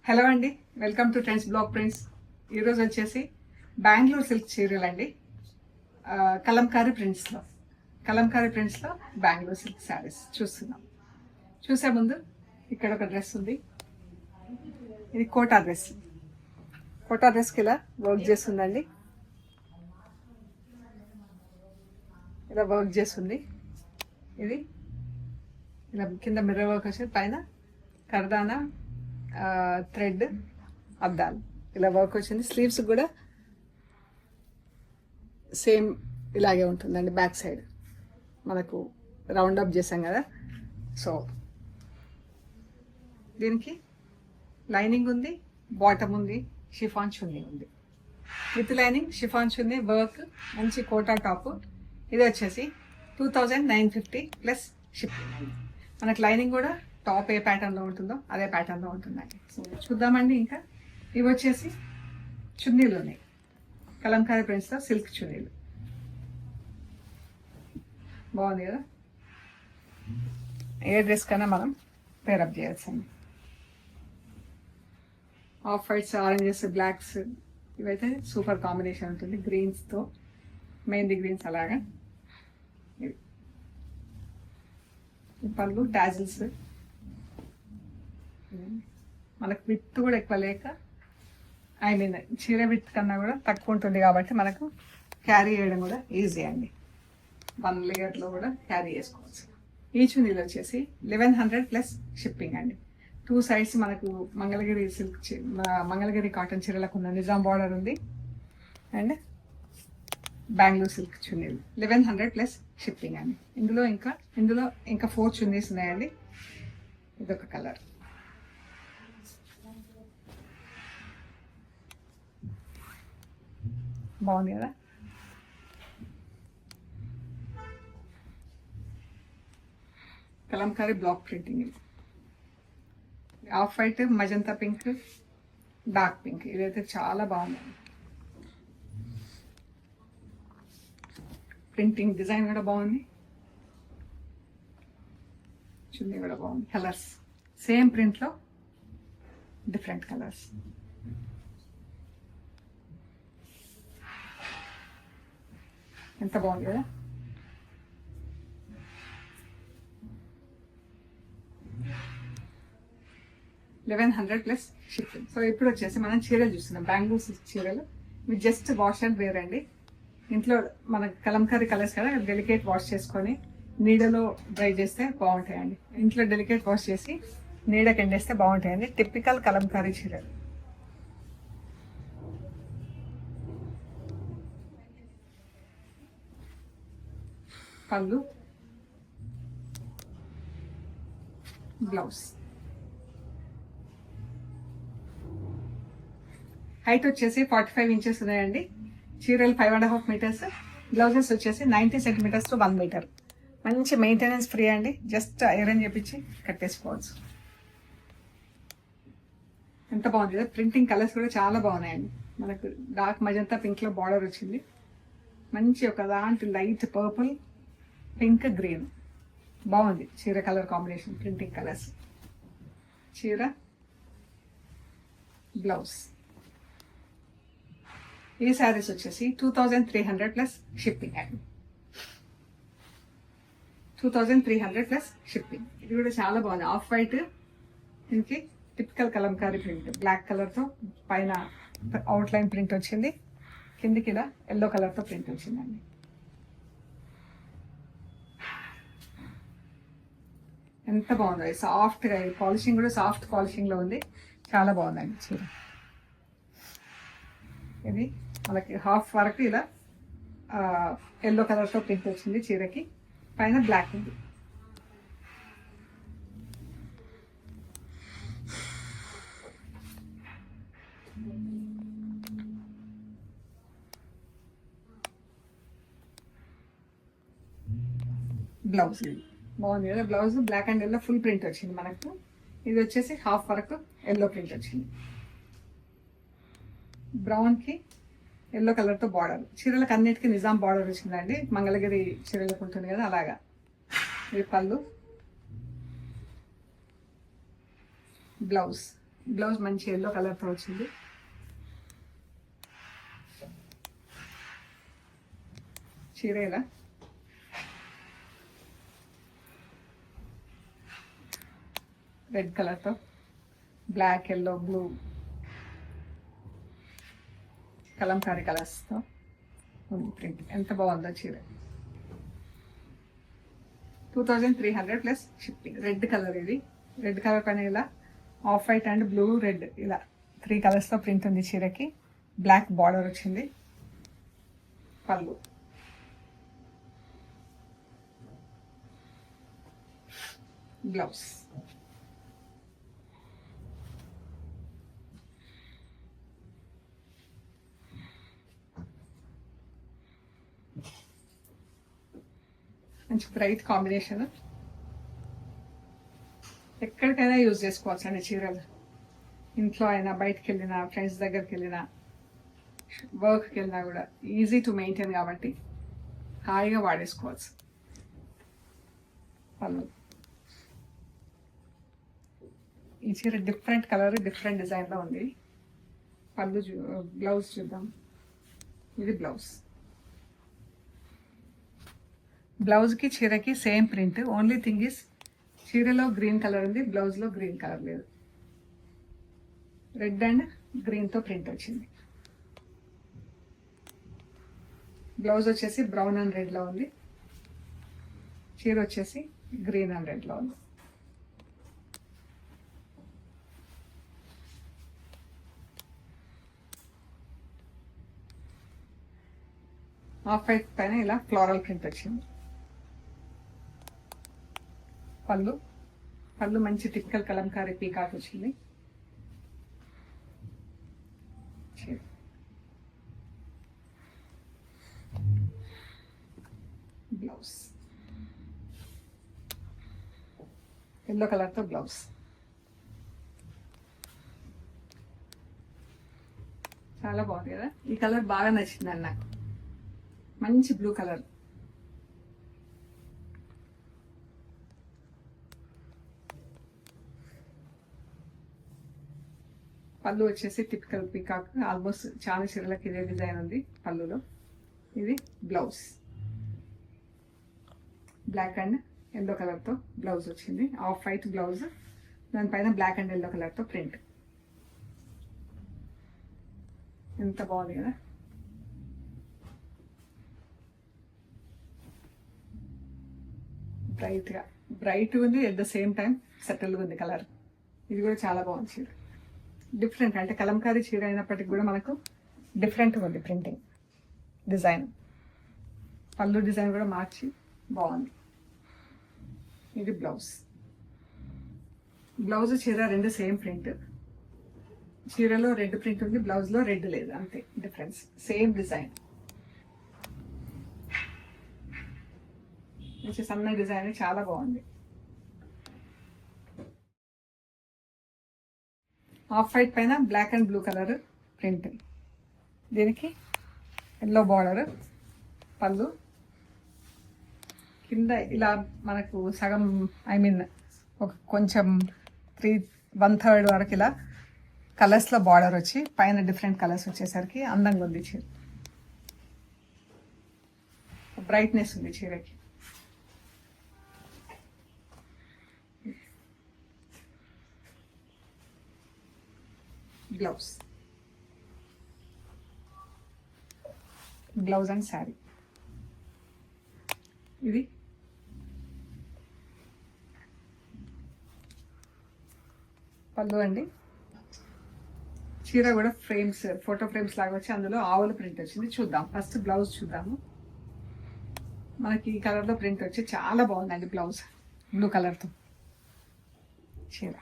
Hello అండి, welcome to trends blog prints. ఈరోజు వచ్చేసి బెంగళూరు సిల్క్ చీరలు అండి. కలంకారీ ప్రింట్స్లో బెంగళూరు సిల్క్ శారీస్ చూస్తున్నాం. చూసే ముందు ఇక్కడ ఒక డ్రెస్ ఉంది. ఇది కోటా డ్రెస్కి ఇలా వర్క్ చేస్తుందండి. ఇలా వర్క్ చేస్తుంది. ఇది ఇలా కింద మిర్రర్ వర్క్ వచ్చేది, పైన కర్దానా థ్రెడ్ అద్దాలు ఇలా వర్క్ వచ్చింది. స్లీవ్స్ కూడా సేమ్ ఇలాగే ఉంటుందండి. బ్యాక్ సైడ్ మనకు రౌండ్ అప్ చేసాం కదా, సో దీనికి లైనింగ్ ఉంది, బాటమ్ ఉంది, షిఫాన్ చున్నీ ఉంది. With lining chiffon chunni work, మంచి కోటా టాప్. ఇది వచ్చేసి 2950 ప్లస్ షిప్పింగ్. మనకు లైనింగ్ కూడా టాప్ ఏ ప్యాటర్న్లో ఉంటుందో అదే ప్యాటర్న్లో ఉంటుందండి. సో చూద్దామండి. ఇంకా ఇవి వచ్చేసి చున్నీలు ఉన్నాయి, కలంకారీ ప్రింట్స్లో సిల్క్ చున్నీలు. బాగుంది కదా, ఏ డ్రెస్ కన్నా మనం పేరప్ చేయొచ్చండి. ఆఫ్ వైట్స్, ఆరెంజెస్, బ్లాక్స్ ఇవైతే సూపర్ కాంబినేషన్ ఉంటుంది. గ్రీన్స్తో, మెహందీ గ్రీన్స్ అలాగా. ఇవి పళ్ళు, టాజిల్స్. మనకు విత్ కూడా ఎక్కువ లేక, ఐ మీన్ చీర విత్ కన్నా కూడా తక్కువ ఉంటుంది కాబట్టి మనకు క్యారీ చేయడం కూడా ఈజీ అండి. 1 లేయర్లో కూడా క్యారీ చేసుకోవచ్చు. ఈ చున్నీలు వచ్చేసి 1100 ప్లస్ షిప్పింగ్ అండి. 2 సైడ్స్ మనకు మంగళగిరి సిల్క్, మంగళగిరి కాటన్ చీరలకు ఉన్న నిజాం బార్డర్ ఉంది, అండ్ బెంగళూరు సిల్క్ చున్నీలు 1100 ప్లస్ షిప్పింగ్ అండి. ఇందులో ఇంకా 4 చున్నీస్ ఉన్నాయండి. ఇదొక కలర్, బాగుంది కదా. Kalamkari block printing. Off white, magenta pink, dark pink. ఇదైతే చాలా బాగుంది. ప్రింటింగ్ డిజైన్ కూడా బాగుంది, చున్నీ కూడా బాగుంది. కలర్స్ సేమ్ ప్రింట్లో డిఫరెంట్ కలర్స్. ఎంత బాగుంది కదా. $1100 ప్లస్ షిప్పింగ్. సో ఇప్పుడు వచ్చేసి మనం చీరలు చూస్తున్నాం, బెంగళూరు సిల్క్ చీరలు. ఇవి జస్ట్ వాష్ అండ్ వేర్ అండి. ఇంట్లో మన కలంకారీ కలర్స్ కదా, డెలికేట్ వాష్ చేసుకొని నీడలో డ్రై చేస్తే బాగుంటాయండి. ఇంట్లో డెలికేట్ వాష్ చేసి నీడకి ఎండేస్తే బాగుంటాయండి. టిపికల్ కలంకారీ చీరలు. పళ్ళు, బ్లౌజ్. హైట్ వచ్చేసి 45 ఇంచెస్ ఉన్నాయండి. చీరలు 5.5 మీటర్స్. బ్లౌజెస్ వచ్చేసి 90 సెంటీమీటర్స్ టు 1 మీటర్. మంచి మెయింటెనెన్స్ ఫ్రీ అండి. జస్ట్ ఐరన్ చేపించి కట్టేసుకోవచ్చు. ఎంత బాగుంది కదా. ప్రింటింగ్ కలర్స్ కూడా చాలా బాగున్నాయండి. మనకు డార్క్ మజంతా పింక్లో బార్డర్ వచ్చింది. మంచి ఒక లాంటి లైట్ పర్పుల్, పింక్, గ్రీన్. బాగుంది చీర కలర్ కాంబినేషన్. Printing colours. చీర, బ్లౌజ్. ఈ శారీస్ వచ్చేసి 2300 ప్లస్ షిప్పింగ్ అండి. 2300 ప్లస్ షిప్పింగ్. ఇది కూడా చాలా బాగుంది. ఆఫ్ వైట్, దీనికి టిపికల్ కలంకారీ ప్రింట్. బ్లాక్ కలర్తో పైన అవుట్లైన్ ప్రింట్ వచ్చింది, కిందికి ఇలా ఎల్లో కలర్తో ప్రింట్ వచ్చిందండి. ఎంత బాగుంది. సాఫ్ట్గా, పాలిషింగ్ కూడా సాఫ్ట్ పాలిషింగ్లో ఉంది. చాలా బాగుందండి చీర. ఇది మనకి హాఫ్ వరకు ఇలా ఎల్లో కలర్తో ప్రింట్ వచ్చింది చీరకి, పైన బ్లాక్ ఉంది. బ్లౌజ్ బాగుంది కదా. Blouse black and yellow full print వచ్చింది మనకు. ఇది వచ్చేసి హాఫ్ వరకు ఎల్లో ప్రింట్ వచ్చింది. బ్రౌన్కి ఎల్లో కలర్తో బార్డర్. చీరలకు అన్నిటికీ నిజాం బార్డర్ వచ్చిందండి, మంగళగిరి చీరలకు ఉంటుంది కదా అలాగా. ఇది పళ్ళు, బ్లౌజ్. బ్లౌజ్ మంచి ఎల్లో కలర్తో వచ్చింది. చీర ఇలా రెడ్ కలర్తో బ్లాక్, ఎల్లో, బ్లూ కలంకారీ కలర్స్తో ఉంది ప్రింట్. ఎంత బాగుందో చీర. 2300 ప్లస్ షిప్పింగ్. రెడ్ కలర్ ఇది. రెడ్ కలర్ పైన ఇలా off white and blue, red ఇలా 3 కలర్స్తో ప్రింట్ ఉంది చీరకి. బ్లాక్ బార్డర్ వచ్చింది. పళ్ళు, బ్లౌజ్. మంచి బ్రైట్ కాంబినేషన్. ఎక్కడికైనా యూజ్ చేసుకోవచ్చు అండి చీరలు. ఇంట్లో అయినా, బయటకు వెళ్ళినా, ఫ్రెండ్స్ దగ్గరికి వెళ్ళినా, వర్క్కి వెళ్ళినా కూడా ఈజీ టు మెయింటైన్ కాబట్టి హాయిగా వాడేసుకోవచ్చు. పళ్ళు. ఈ చీర డిఫరెంట్ కలర్, డిఫరెంట్ డిజైన్లో ఉంది. పళ్ళు బ్లౌజ్ చూద్దాం. ఇది బ్లౌజ్. బ్లౌజ్కి చీరకి same print. Only thing is చీరలో గ్రీన్ కలర్ ఉంది, బ్లౌజ్లో గ్రీన్ కలర్ లేదు. రెడ్ అండ్ గ్రీన్తో ప్రింట్ వచ్చింది. బ్లౌజ్ వచ్చేసి బ్రౌన్ అండ్ రెడ్లో ఉంది. చీర వచ్చేసి గ్రీన్ అండ్ రెడ్లో ఉంది. ఆఫ్ వైట్ పైన ఇలా ఫ్లోరల్ ప్రింట్ వచ్చింది. పళ్ళు. పళ్ళు మంచి టిపికల్ కలంకారీ పీకాక్ వచ్చింది. బ్లౌజ్ ఎల్లో కలర్తో బ్లౌజ్. చాలా బాగుంది కదా. ఈ కలర్ బాగా నచ్చిందండి నాకు. మంచి బ్లూ కలర్. పళ్ళు వచ్చేసి టిపికల్ పీకాక్. ఆల్మోస్ట్ చాలా చీరలకు ఇదే డిజైన్ ఉంది పళ్ళులో. ఇది బ్లౌజ్. బ్లాక్ అండ్ ఎల్లో కలర్తో బ్లౌజ్ వచ్చింది. ఆఫ్ వైట్ బ్లౌజ్, దానిపైన బ్లాక్ అండ్ ఎల్లో కలర్తో ప్రింట్. ఎంత బాగుంది కదా. బ్రైట్ ఉంది, ఎట్ ద సేమ్ టైం సెటిల్గా ఉంది కలర్. ఇది కూడా చాలా బాగుంది చీర. డిఫరెంట్ అంటే కలంకారీ చీర అయినప్పటికీ కూడా మనకు డిఫరెంట్గా ఉంది ప్రింటింగ్ డిజైన్. పళ్ళు డిజైన్ కూడా మార్చి బాగుంది. ఇది బ్లౌజ్. బ్లౌజ్ చీర రెండు సేమ్ ప్రింట్. చీరలో రెడ్ ప్రింట్ ఉంది, బ్లౌజ్లో రెడ్ లేదు, అంతే డిఫరెన్స్. Same design. మంచి సన్న డిజైన్, చాలా బాగుంది. ఆఫ్ వైట్ పైన black and blue colour print. దీనికి ఎల్లో బార్డర్. పళ్ళు కింద ఇలా మనకు సగం, ఒక కొంచెం 1/3 వరకు ఇలా కలర్స్లో బార్డర్ వచ్చి పైన డిఫరెంట్ కలర్స్ వచ్చేసరికి అందంగా ఉంది చీర. బ్రైట్నెస్ ఉంది చీరకి. బ్లౌజ్. Blouse and sari. ఇది పళ్ళు అండి. చీర కూడా ఫ్రేమ్స్, ఫోటో ఫ్రేమ్స్ లాగా వచ్చి అందులో ఆవుల ప్రింట్ వచ్చింది. చూద్దాం ఫస్ట్ బ్లౌజ్ చూద్దాము. మనకి ఈ కలర్లో ప్రింట్ వచ్చి చాలా బాగుందండి బ్లౌజ్. బ్లూ కలర్తో చీర.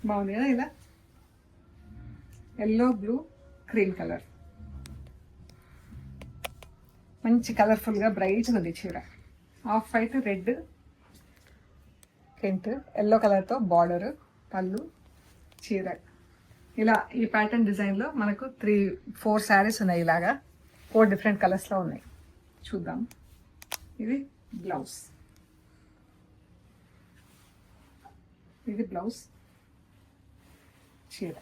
బాగుంది కదా. ఇలా ఎల్లో, బ్లూ, క్రీమ్ కలర్. మంచి కలర్ఫుల్గా బ్రైట్గా ఉంది చీర. Off white, red print, yellow కలర్తో బార్డర్, పళ్ళు, చీర. ఇలా ఈ ప్యాటర్న్ డిజైన్లో మనకు 3-4 శారీస్ ఉన్నాయి. ఇలాగా 4 డిఫరెంట్ కలర్స్లో ఉన్నాయి. చూద్దాం. ఇది బ్లౌజ్. ఇది బ్లౌజ్, చీర.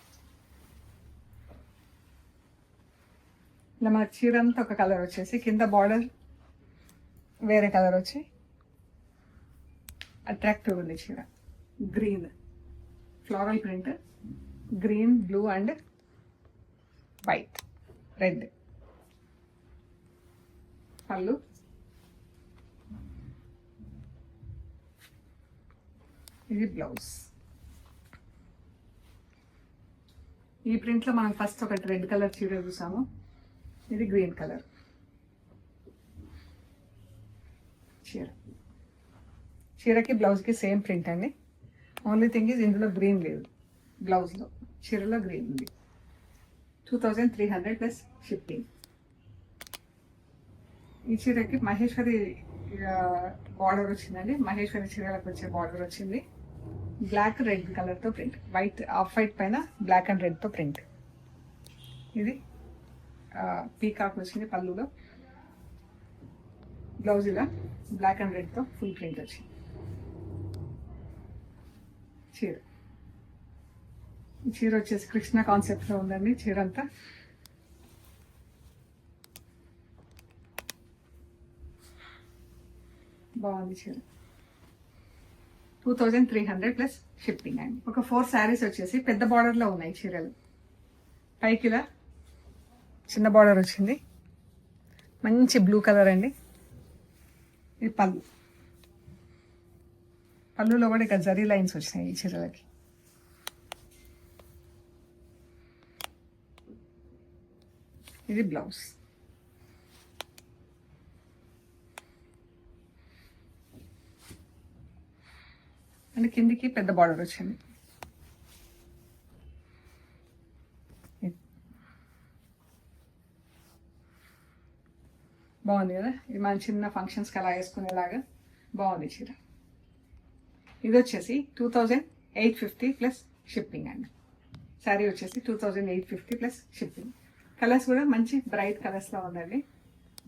ఇలా మన చీర అంతా ఒక కలర్ వచ్చేసి కింద బార్డర్ వేరే కలర్ వచ్చి అట్రాక్టివ్ ఉంది చీర. Green floral print, green, blue and white, red. పళ్ళు, ఇది బ్లౌజ్. ఈ ప్రింట్లో మనం ఫస్ట్ ఒకటి రెడ్ కలర్ చీర చూసాము, ఇది గ్రీన్ కలర్ చీర. చీరకి బ్లౌజ్కి సేమ్ ప్రింట్ అండి. ఓన్లీ థింగ్ ఈజ్ ఇందులో గ్రీన్ లేదు, బ్లౌజ్లో. చీరలో గ్రీన్ ఉంది. 2300 ప్లస్ షిప్పింగ్. ఈ చీరకి మహేశ్వరి బార్డర్ వచ్చిందండి. మహేశ్వరి చీరలకు వచ్చే బార్డర్ వచ్చింది. బ్లాక్ రెడ్ కలర్తో ప్రింట్, వైట్ ఆఫ్ వైట్ పైన బ్లాక్ అండ్ రెడ్తో ప్రింట్. ఇది పీకాక్ వచ్చింది పళ్ళులో. బ్లౌజ్ ఇలా బ్లాక్ అండ్ రెడ్తో ఫుల్ ప్రింట్ వచ్చింది. చీర, ఈ చీర వచ్చేసి కృష్ణ కాన్సెప్ట్లో ఉందండి. చీర అంతా బాగుంది చీర. 2300 ప్లస్ షిప్పింగ్ అండి. ఒక 4 శారీస్ వచ్చేసి పెద్ద బార్డర్లో ఉన్నాయి చీరలు. పైకి ఇలా చిన్న బార్డర్ వచ్చింది, మంచి బ్లూ కలర్ అండి. ఇది పళ్ళు. పళ్ళులో కూడా ఇక జరీ లైన్స్ వచ్చినాయి ఈ చీరలకి. ఇది బ్లౌజ్. అండ్ కిందికి పెద్ద బార్డర్ వచ్చింది. బాగుంది కదా. ఇది మన చిన్న ఫంక్షన్స్కి అలా వేసుకునేలాగా బాగుంది చీర. ఇది వచ్చేసి 2850 ప్లస్ షిప్పింగ్ అండి. శారీ వచ్చేసి 2850 ప్లస్ షిప్పింగ్. కలర్స్ కూడా మంచి బ్రైట్ కలర్స్లో ఉందండి.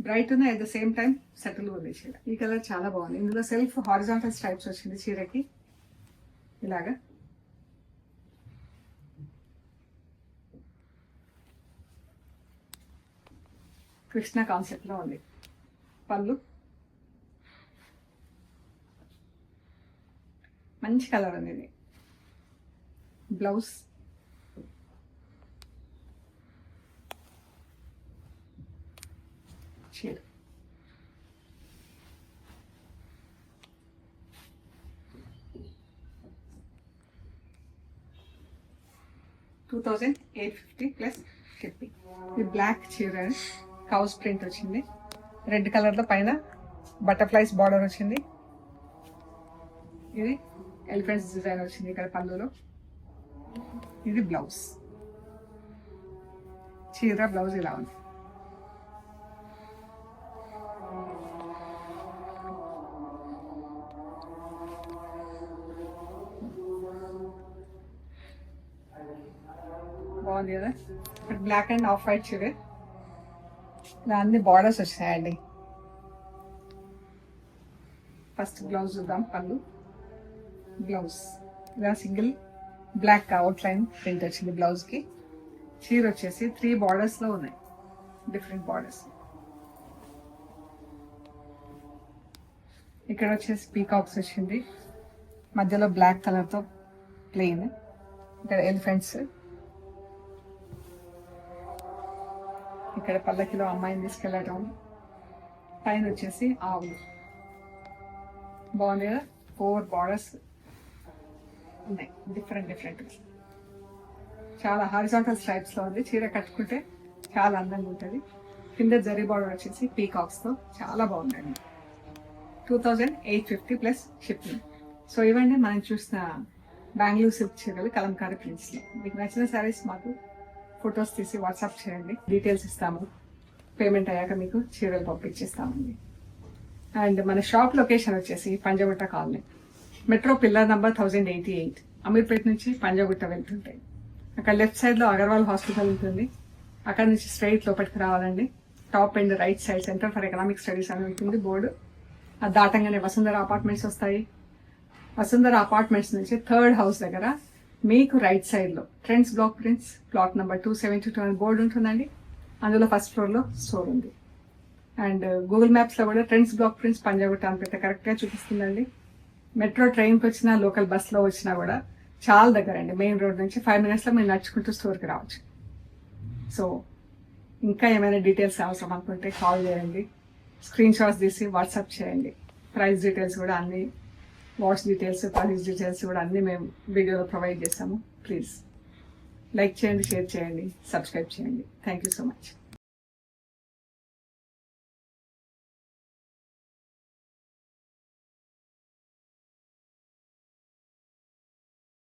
బ్రైట్ ఉంది, at the same time settle ఉంది చీర. ఈ కలర్ చాలా బాగుంది. ఇందులో సెల్ఫ్ హారిజాంటల్ స్ట్రైప్స్ వచ్చింది చీరకి ఇలాగా. కృష్ణ కాన్సెప్ట్లో ఉంది. పళ్ళు మంచి కలర్ ఉంది. ఇది బ్లౌజ్, చీర. $2,850 ప్లస్ షిప్పింగ్. ఇది బ్లాక్ చీర, కౌస్ ప్రింట్ వచ్చింది. రెడ్ కలర్లో పైన బటర్ఫ్లైస్ బార్డర్ వచ్చింది. ఇది ఎలిఫెంట్స్ డిజైన్ వచ్చింది ఇక్కడ పళ్ళులో. ఇది బ్లౌజ్. చీర బ్లౌజ్ ఇలా ఉంది. బాగుంది కదా. ఇక్కడ బ్లాక్ అండ్ ఆఫ్ వైట్ చీర. ఇలా అన్ని బార్డర్స్ వచ్చాయండి. ఫస్ట్ బ్లౌజ్ చూద్దాం. పళ్ళు, బ్లౌజ్ ఇలా సింగిల్ బ్లాక్ అవుట్లైన్ ప్రింట్ వచ్చింది బ్లౌజ్కి. చీర వచ్చేసి 3 బార్డర్స్లో ఉన్నాయి, డిఫరెంట్ బార్డర్స్. ఇక్కడ వచ్చేసి పీకాక్స్ వచ్చింది, మధ్యలో బ్లాక్ కలర్తో ప్లెయిన్. ఇక్కడ ఎలిఫెంట్స్. ఇక్కడ పల్లకిలో అమ్మాయిని తీసుకెళ్ళటం. పైన వచ్చేసి ఆవులు. బాగుంది కదా. 4 బార్డర్స్ ఉన్నాయి, డిఫరెంట్. చాలా హారిజాంటల్ స్ట్రైప్స్లో ఉంది. చీర కట్టుకుంటే చాలా అందంగా ఉంటుంది. కింద జరీ బార్డర్ వచ్చేసి పీకాక్స్తో చాలా బాగుందండి. 2850 ప్లస్ షిప్పింగ్. సో ఇవన్నీ మనం చూసిన బెంగళూరు సిల్క్ చీరలు కలంకారీ ప్రింట్స్లో. మీకు నచ్చిన శారీస్ మాకు ఫొటోస్ తీసి వాట్సాప్ చేయండి, డీటెయిల్స్ ఇస్తాము. పేమెంట్ అయ్యాక మీకు చీరలు పంపించేస్తామండి. అండ్ మన షాప్ లొకేషన్ వచ్చేసి Panjagutta colony, metro pillar number 1088, Ameerpet నుంచి పంజగుట్ట వెళ్తుంటాయి. అక్కడ లెఫ్ట్ సైడ్లో అగర్వాల్ హాస్పిటల్ ఉంటుంది. అక్కడ నుంచి స్ట్రైట్ లోపలికి రావాలండి. Top and right side centre for economic studies అని ఉంటుంది బోర్డు. అది దాటంగానే వసుంధర అపార్ట్మెంట్స్ వస్తాయి. వసుంధర అపార్ట్మెంట్స్ నుంచి 3rd హౌస్ దగ్గర మీకు రైట్ సైడ్లో trends block prints plot number 272 అని బోర్డు ఉంటుందండి. అందులో ఫస్ట్ ఫ్లోర్లో స్టోర్ ఉంది. అండ్ గూగుల్ మ్యాప్స్లో కూడా ట్రెండ్స్ బ్లాక్ ప్రింట్స్ పంజాగుట్ట అని పెద్ద కరెక్ట్గా చూపిస్తుందండి. మెట్రో ట్రైన్కి వచ్చినా లోకల్ బస్లో వచ్చినా కూడా చాలా దగ్గర అండి. మెయిన్ రోడ్ నుంచి 5 minutesలో మీరు నడుచుకుంటూ స్టోర్కి రావచ్చు. సో ఇంకా ఏమైనా డీటెయిల్స్ అవసరం అనుకుంటే కాల్ చేయండి, స్క్రీన్ షాట్స్ తీసి వాట్సాప్ చేయండి. ప్రైస్ డీటెయిల్స్ కూడా అన్నీ, వాచ్ డీటెయిల్స్, ప్రైస్ డీటెయిల్స్ కూడా అన్నీ మేము వీడియోలో ప్రొవైడ్ చేస్తాము. ప్లీజ్ లైక్ చేయండి, షేర్ చేయండి, సబ్స్క్రైబ్ చేయండి. Thank you so much.